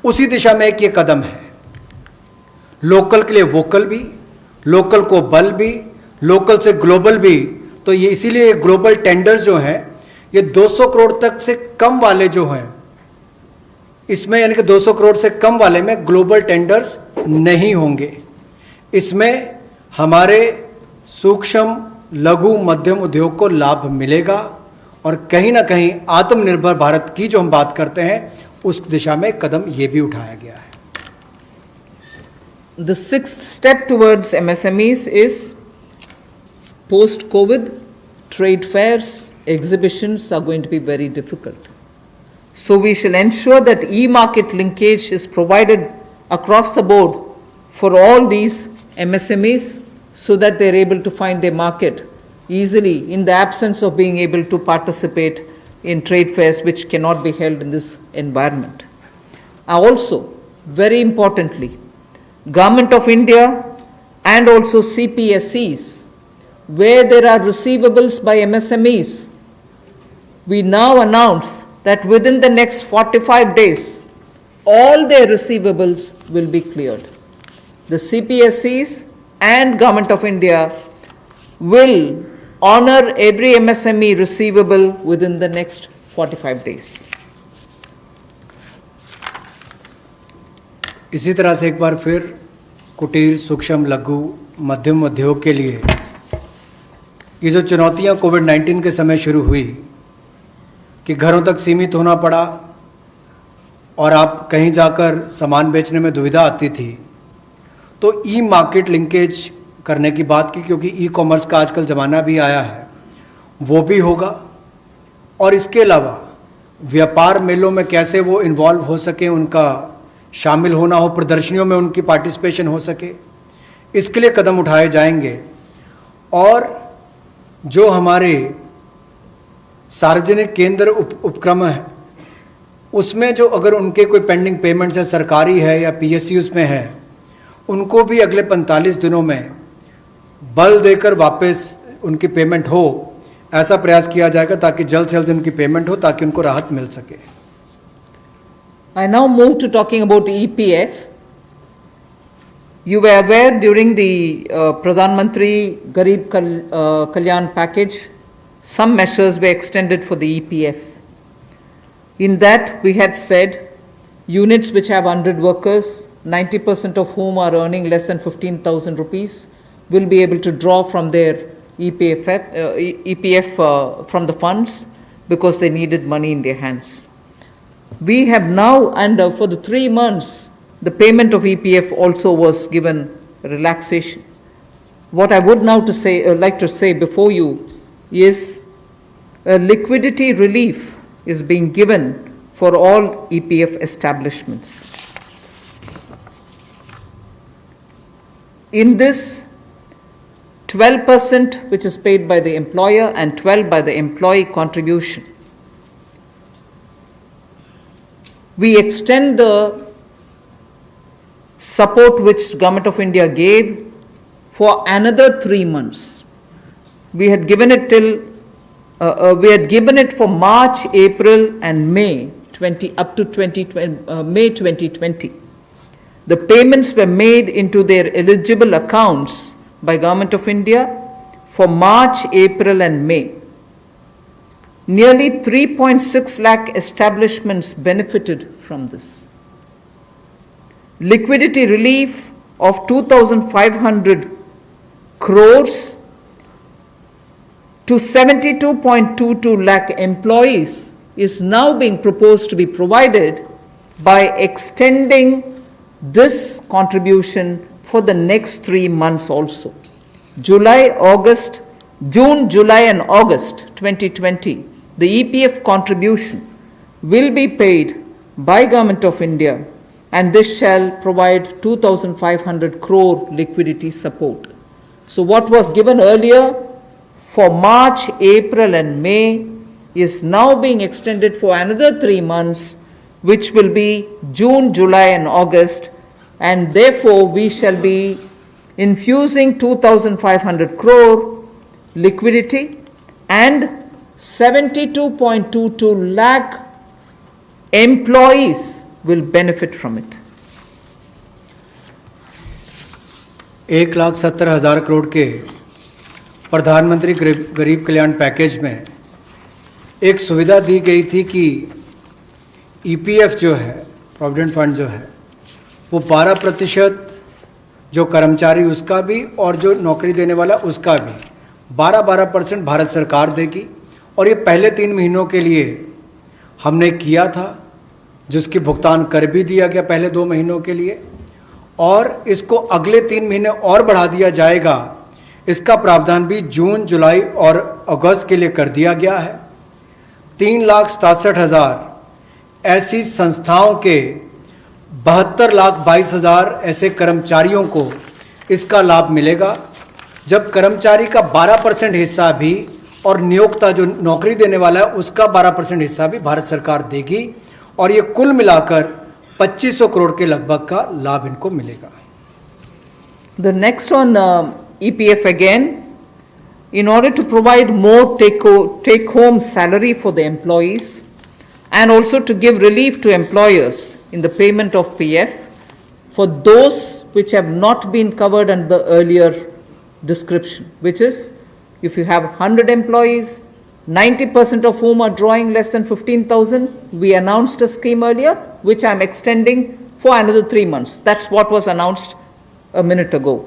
उसी दिशा में एक ये कदम है। लोकल के लिए वोकल भी, लोकल को बल भी, लोकल से ग्लोबल भी। तो ये इसीलिए ग्लोबल टेंडर्स जो हैं ये 200 करोड़ तक से कम वाले जो हैं इसमें यानी कि 200 करोड़ से कम वाले में ग्लोबल टेंडर्स नहीं होंगे। इसमें हमारे सूक्ष्म लघु मध्यम उद्योग को लाभ मिलेगा और कहीं ना कहीं आत्मनिर्भर भारत की जो हम बात करते हैं उस दिशा में कदम ये भी उठाया गया है। The sixth step towards MSMEs is post-COVID trade fairs, exhibitions are going to be very difficult. So we shall ensure that e-market linkage is provided across the board for all these MSMEs so that they're able to find their market easily in the absence of being able to participate in trade fairs which cannot be held in this environment. Also, very importantly, Government of India and also CPSEs, where there are receivables by MSMEs, we now announce that within the next 45 days, all their receivables will be cleared. The CPSEs and Government of India will honor every MSME receivable within the next 45 days. इसी तरह से एक बार फिर कुटीर सूक्ष्म लघु मध्यम उद्योग के लिए ये जो चुनौतियां कोविड-19 के समय शुरू हुई कि घरों तक सीमित होना पड़ा और आप कहीं जाकर सामान बेचने में दुविधा आती थी, तो ई मार्केट लिंकेज करने की बात की, क्योंकि ई कॉमर्स का आजकल ज़माना भी आया है, वो भी होगा। और इसके अलावा व्यापार मेलों में कैसे वो इन्वॉल्व हो सके, उनका शामिल होना हो, प्रदर्शनियों में उनकी पार्टिसिपेशन हो सके, इसके लिए कदम उठाए जाएंगे। और जो हमारे सार्वजनिक केंद्र उपक्रम है उसमें जो अगर उनके कोई पेंडिंग पेमेंट्स है, सरकारी है या PSUs में है, उनको भी अगले 45 दिनों में बल देकर वापस उनकी पेमेंट हो, ऐसा प्रयास किया जाएगा ताकि जल्द से जल्द उनकी पेमेंट हो, ताकि उनको राहत मिल सके। I now move to talking about EPF. You were aware during the Pradhan Mantri Garib Kalyan package, some measures were extended for the EPF. In that, we had said units which have 100 workers, 90% of whom are earning less than 15,000 rupees, will be able to draw from their EPF from the funds because they needed money in their hands. We have now, and for the 3 months, the payment of EPF also was given relaxation. What I would now like to say before you is liquidity relief is being given for all EPF establishments. In this, 12% which is paid by the employer and 12% by the employee contribution. We extend the support which Government of India gave for another 3 months. We had given it for March, April, and May up to May 2020. The payments were made into their eligible accounts by Government of India for March, April, and May. Nearly 3.6 lakh establishments benefited from this. Liquidity relief of 2,500 crores to 72.22 lakh employees is now being proposed to be provided by extending this contribution for the next 3 months also. June, July, and August 2020, the EPF contribution will be paid by Government of India, and this shall provide 2,500 crore liquidity support. So what was given earlier for March, April, and May is now being extended for another 3 months, which will be June, July, and August, and therefore we shall be infusing 2,500 crore liquidity and 72.22 lakh employees will benefit from it. 1,70,000 crore के प्रधानमंत्री गरीब कल्याण package में एक सुविधा दी गई थी कि EPF जो है प्रोविडेंट फंड जो है वो 12% जो कर्मचारी उसका भी और जो नौकरी देने वाला उसका भी 12% भारत सरकार देगी। और ये पहले 3 महीनों के लिए हमने किया था, जिसकी भुगतान कर भी दिया गया पहले 2 महीनों के लिए, और इसको अगले 3 महीने और बढ़ा दिया जाएगा। इसका प्रावधान भी जून, जुलाई और अगस्त के लिए कर दिया गया है। 3,67,000 ऐसी संस्थाओं के 72,22,000 ऐसे कर्मचारियों को इसका लाभ मिलेगा, जब कर्मचारी का 12% हिस्सा भी और नियोक्ता जो नौकरी देने वाला है उसका 12% हिस्सा भी भारत सरकार देगी, और ये कुल मिलाकर 2500 करोड़ के लगभग का लाभ इनको मिलेगा। The next on EPF again, in order to provide more take-home salary for the employees and also to give relief to employers in the payment of PF for those which have not been covered under the earlier description, which is if you have 100 employees, 90% of whom are drawing less than 15,000, we announced a scheme earlier, which I'm extending for another 3 months. That's what was announced a minute ago.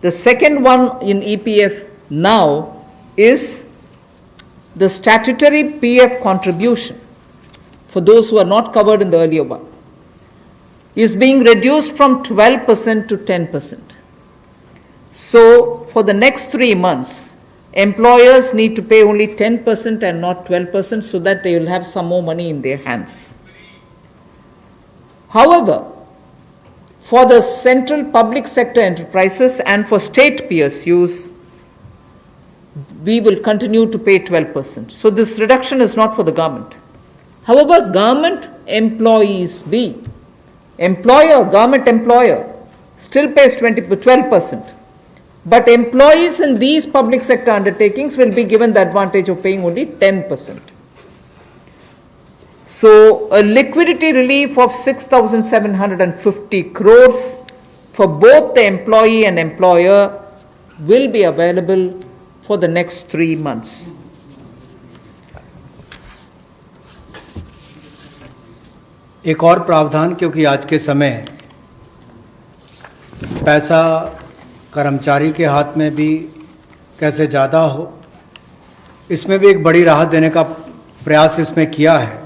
The second one in EPF now is the statutory PF contribution for those who are not covered in the earlier one is being reduced from 12% to 10%. So for the next 3 months, employers need to pay only 10% and not 12% so that they will have some more money in their hands. However, for the central public sector enterprises and for state PSUs, we will continue to pay 12%. So this reduction is not for the government. However, government employees B, government employer still pays 12%. But employees in these public sector undertakings will be given the advantage of paying only 10%. So a liquidity relief of 6,750 crores for both the employee and employer will be available for the next 3 months. एक और प्रावधान, क्योंकि आज के समय पैसा कर्मचारी के हाथ में भी कैसे ज़्यादा हो, इसमें भी एक बड़ी राहत देने का प्रयास इसमें किया है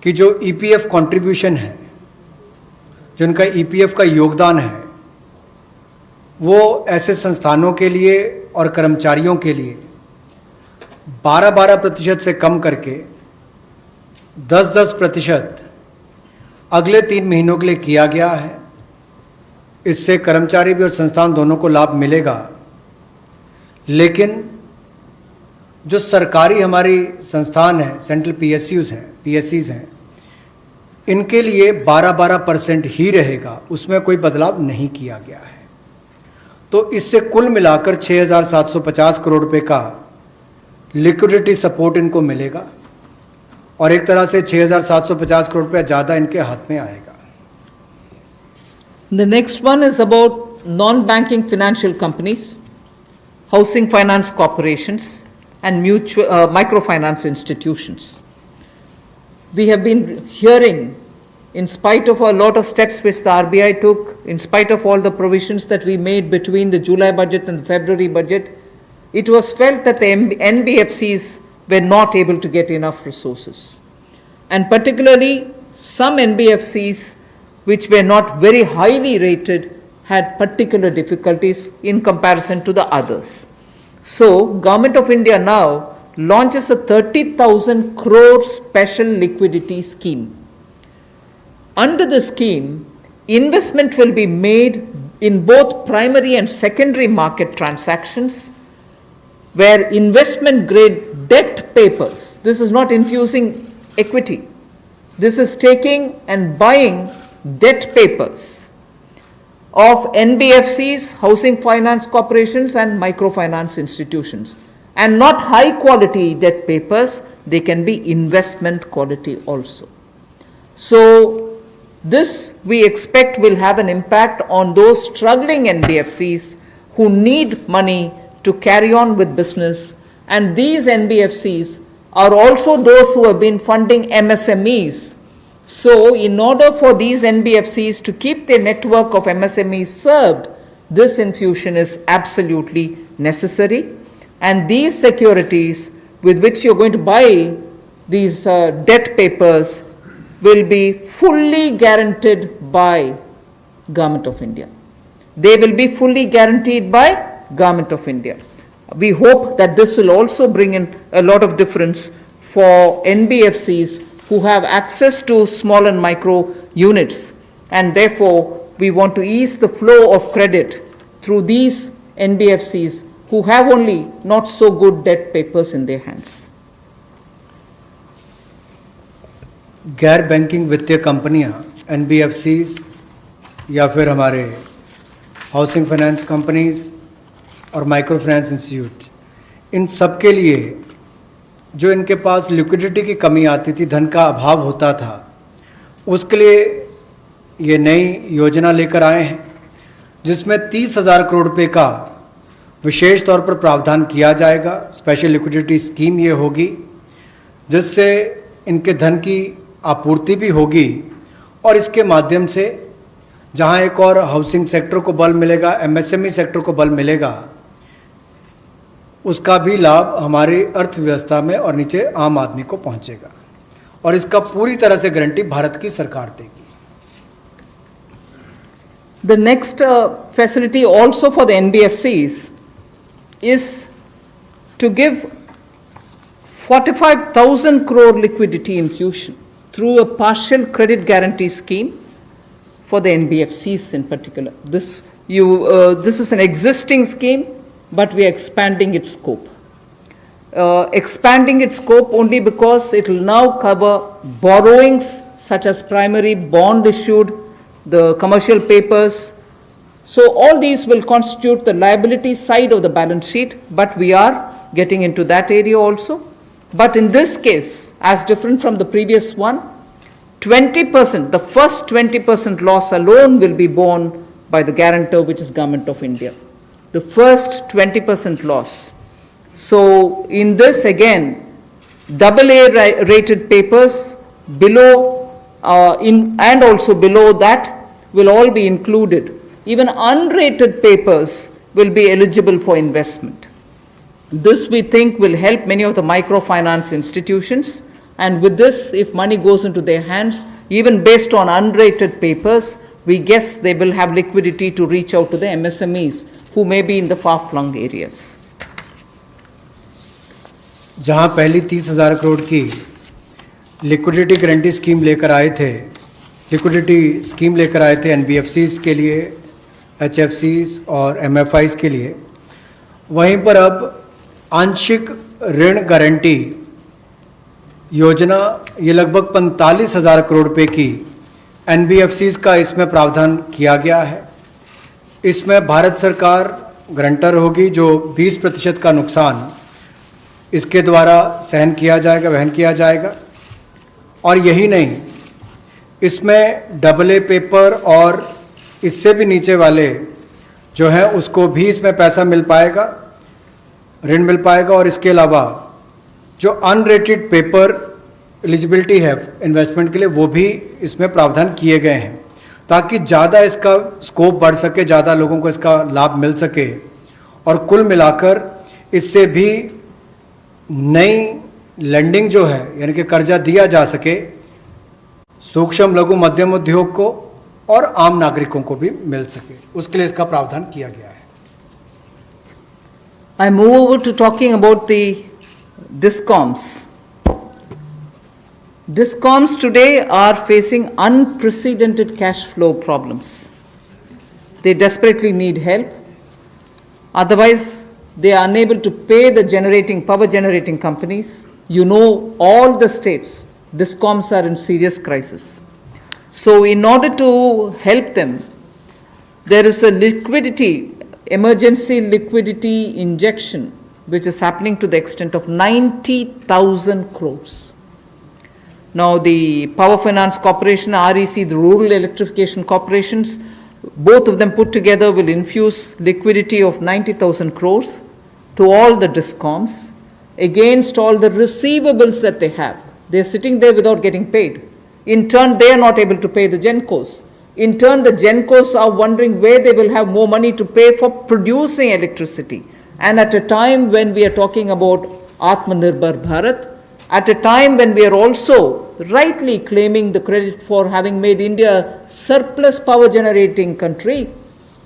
कि जो ईपीएफ कंट्रीब्यूशन है, जो उनका ईपीएफ का योगदान है, वो ऐसे संस्थानों के लिए और कर्मचारियों के लिए 12% से कम करके 10% अगले 3 महीनों के लिए किया गया है। इससे कर्मचारी भी और संस्थान दोनों को लाभ मिलेगा। लेकिन जो सरकारी हमारी संस्थान है, सेंट्रल पीएससीज हैं, इनके लिए 12% ही रहेगा, उसमें कोई बदलाव नहीं किया गया है। तो इससे कुल मिलाकर 6,750 करोड़ रुपए का लिक्विडिटी सपोर्ट इनको मिलेगा और एक तरह से 6,750 करोड़ रुपया ज़्यादा इनके हाथ में आएगा। The next one is about non-banking financial companies, housing finance corporations, and microfinance institutions. We have been hearing, in spite of a lot of steps which the RBI took, in spite of all the provisions that we made between the July budget and the February budget, it was felt that the NBFCs were not able to get enough resources. And particularly, some NBFCs which were not very highly rated had particular difficulties in comparison to the others. So, Government of India now launches a 30,000 crore special liquidity scheme. Under the scheme, investment will be made in both primary and secondary market transactions where investment grade debt papers, this is not infusing equity, this is taking and buying debt papers of NBFCs, housing finance corporations, and microfinance institutions. And not high quality debt papers, they can be investment quality also. So, this we expect will have an impact on those struggling NBFCs who need money to carry on with business. And these NBFCs are also those who have been funding MSMEs. So in order for these NBFCs to keep their network of MSMEs served, this infusion is absolutely necessary. And these securities with which you're going to buy these debt papers will be fully guaranteed by Government of India. They will be fully guaranteed by Government of India. We hope that this will also bring in a lot of difference for NBFCs who have access to small and micro units, and therefore we want to ease the flow of credit through these NBFCs who have only not so good debt papers in their hands. गैर banking वित्तीय कंपनियां NBFCs या फिर हमारे housing finance companies और micro finance institute, इन सब के लिए जो इनके पास लिक्विडिटी की कमी आती थी, धन का अभाव होता था, उसके लिए ये नई योजना लेकर आए हैं जिसमें 30,000 करोड़ रुपए का विशेष तौर पर प्रावधान किया जाएगा। स्पेशल लिक्विडिटी स्कीम ये होगी जिससे इनके धन की आपूर्ति भी होगी और इसके माध्यम से जहां एक और हाउसिंग सेक्टर को बल मिलेगा, एमएसएमई सेक्टर को बल मिलेगा, उसका भी लाभ हमारी अर्थव्यवस्था में और नीचे आम आदमी को पहुंचेगा और इसका पूरी तरह से गारंटी भारत की सरकार देगी। The next facility also for the NBFCs is to give 45,000 crore liquidity infusion through a partial credit guarantee scheme for the NBFCs in particular. This is an existing scheme, but we are expanding its scope. Expanding its scope only because it will now cover borrowings such as primary bond issued, the commercial papers. So all these will constitute the liability side of the balance sheet, but we are getting into that area also. But in this case, as different from the previous one, 20%, the first 20% loss alone will be borne by the guarantor, which is Government of India. The first 20% loss. So in this again, AA rated papers below and also below that will all be included. Even unrated papers will be eligible for investment. This we think will help many of the microfinance institutions, and with this, if money goes into their hands, even based on unrated papers, we guess they will have liquidity to reach out to the MSMEs who may be in the far-flung areas. जहां पहली 30,000 करोड़ की liquidity guarantee scheme लेकर आए थे NBFCs के लिए, एचएफसीज और MFIs के लिए, वहीं पर अब आंशिक ऋण गारंटी योजना ये लगभग 45,000 करोड़ रुपए की एनबीएफसीज का इसमें प्रावधान किया गया है। इसमें भारत सरकार गारंटर होगी, जो 20% का नुकसान इसके द्वारा वहन किया जाएगा। और यही नहीं, इसमें AA पेपर और इससे भी नीचे वाले जो हैं उसको भी इसमें पैसा मिल पाएगा, ऋण मिल पाएगा। और इसके अलावा जो अनरेटेड पेपर एलिजिबिलिटी है इन्वेस्टमेंट के लिए, वो भी इसमें प्रावधान किए गए हैं ताकि ज़्यादा इसका स्कोप बढ़ सके, ज़्यादा लोगों को इसका लाभ मिल सके और कुल मिलाकर इससे भी नई लैंडिंग जो है यानी कि कर्जा दिया जा सके सूक्ष्म लघु मध्यम उद्योग को और आम नागरिकों को भी मिल सके, उसके लिए इसका प्रावधान किया गया है। I move over to talking about the DISCOMs. DISCOMs today are facing unprecedented cash flow problems. They desperately need help. Otherwise, they are unable to pay the power generating companies. You know, all the states, DISCOMs are in serious crisis. So in order to help them, there is a emergency liquidity injection, which is happening to the extent of 90,000 crores. Now the Power Finance Corporation, REC, the Rural Electrification Corporations, both of them put together will infuse liquidity of 90,000 crores to all the DISCOMs against all the receivables that they have. They're sitting there without getting paid. In turn, they are not able to pay the GenCos. In turn, the GenCos are wondering where they will have more money to pay for producing electricity. And at a time when we are talking about Atmanirbhar Bharat, at a time when we are also rightly claiming the credit for having made India a surplus power generating country,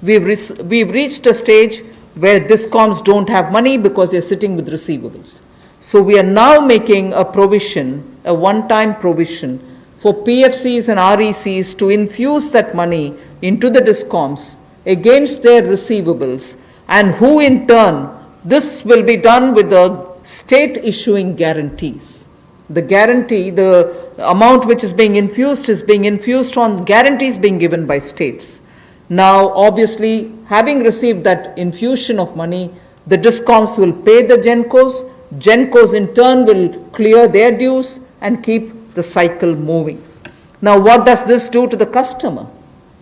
we've reached a stage where DISCOMs don't have money because they're sitting with receivables. So we are now making a provision, a one-time provision for PFCs and RECs to infuse that money into the DISCOMs against their receivables, and who in turn, this will be done with the state issuing guarantees. The guarantee, the amount which is being infused on guarantees being given by states. Now, obviously, having received that infusion of money, the DISCOMs will pay the GenCos. GenCos in turn will clear their dues and keep the cycle moving. Now, what does this do to the customer?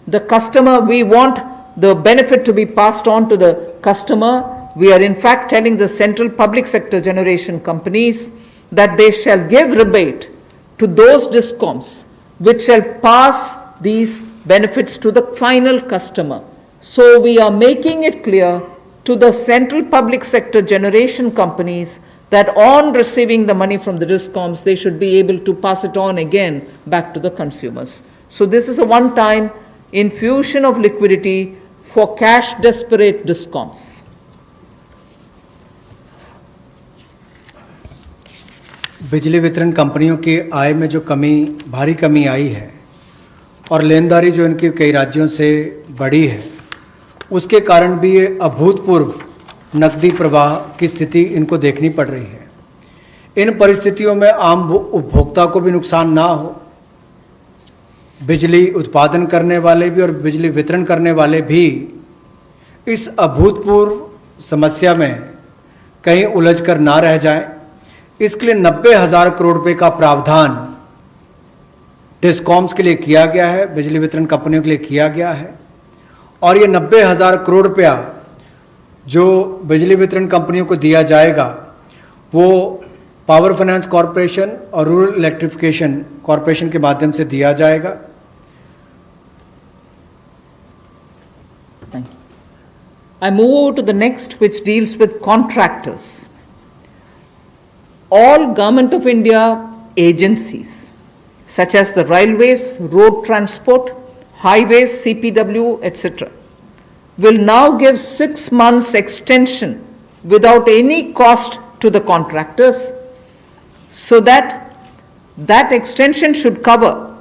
The customer, we want the benefit to be passed on to the customer. We are in fact telling the central public sector generation companies that they shall give rebate to those DISCOMs which shall pass these benefits to the final customer. So we are making it clear to the central public sector generation companies that on receiving the money from the DISCOMs, they should be able to pass it on again back to the consumers. So this is a one-time infusion of liquidity for cash desperate DISCOMs. बिजली वितरण कंपनियों की आय में जो भारी कमी आई है और लेनदारी जो इनकी कई राज्यों से बढ़ी है, उसके कारण भी ये अभूतपूर्व नकदी प्रवाह की स्थिति इनको देखनी पड़ रही है। इन परिस्थितियों में आम उपभोक्ता को भी नुकसान ना हो, बिजली उत्पादन करने वाले भी और बिजली वितरण करने वाले भी इस अभूतपूर्व समस्या में कहीं उलझ कर ना रह जाएं, इसके लिए 90,000 करोड़ रुपए का प्रावधान डिस्कॉम्स के लिए किया गया है, बिजली वितरण कंपनियों के लिए किया गया है। और ये 90,000 करोड़ रुपया जो बिजली वितरण कंपनियों को दिया जाएगा वो पावर फाइनेंस कॉरपोरेशन और रूरल इलेक्ट्रिफिकेशन कॉरपोरेशन के माध्यम से दिया जाएगा। Thank you. I move over to the next, which deals with contractors. All Government of India agencies, such as the railways, road transport, highways, CPW, etc., will now give 6 months extension without any cost to the contractors, so that extension should cover